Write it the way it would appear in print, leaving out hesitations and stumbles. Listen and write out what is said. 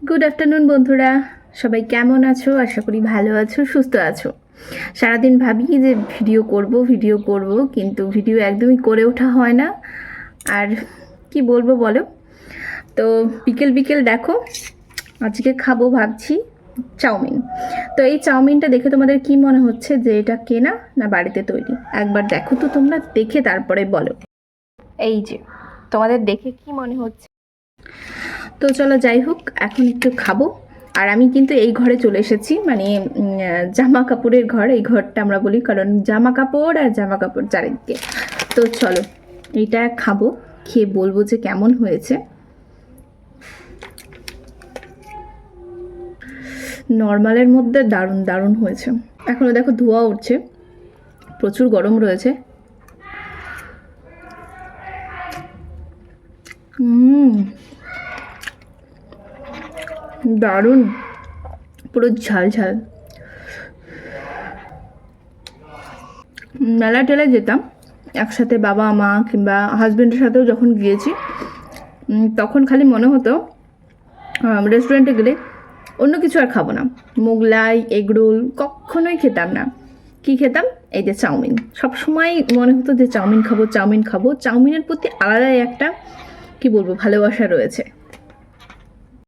Good afternoon বন্ধুরা, সবাই কেমন আছো? আশা করি ভালো আছো, সুস্থ আছো। সারাদিন ভাবি যে ভিডিও করব, কিন্তু ভিডিও একদমই করে ওঠা হয় না। আর কি বলবো বলো, তো বিকেল বিকেল দেখো আজকে খাবো ভাবছি চাউমিন। তো এই চাউমিনটা দেখে তোমাদের কি মনে হচ্ছে যে এটা কেনা না বাড়িতে তৈরি? একবার দেখো তো, তোমরা দেখে তারপরে বলো। এই যে তোমাদের দেখে কি মনে হচ্ছে? তো চলো যাই হোক, এখন একটু খাবো। আর আমি কিন্তু এই ঘরে চলে এসেছি, মানে জামা কাপড়ের ঘর। এই ঘরটা আমরা বলি কারণ জামা কাপড় আর জামা কাপড় চারিদিকে। তো চলো এইটা খাবো, খেয়ে বলবো যে কেমন হয়েছে। নর্মালের মধ্যে দারুণ দারুণ হয়েছে। এখনও দেখো ধোঁয়া উঠছে, প্রচুর গরম রয়েছে। দারুণ, পুরো ঝাল ঝাল। মেলা টেলায় যেতাম একসাথে, বাবা মা কিংবা হাজব্যান্ডের সাথেও যখন গিয়েছি, তখন খালি মনে হতো রেস্টুরেন্টে গেলে অন্য কিছু আর খাবো না। মোগলাই, এগরোল কখনোই খেতাম না। কি খেতাম? এই যে চাউমিন। সবসময় মনে হতো যে চাউমিন খাবো চাউমিন খাবো। চাউমিনের প্রতি আলাদাই একটা কি বলবো ভালোবাসা রয়েছে।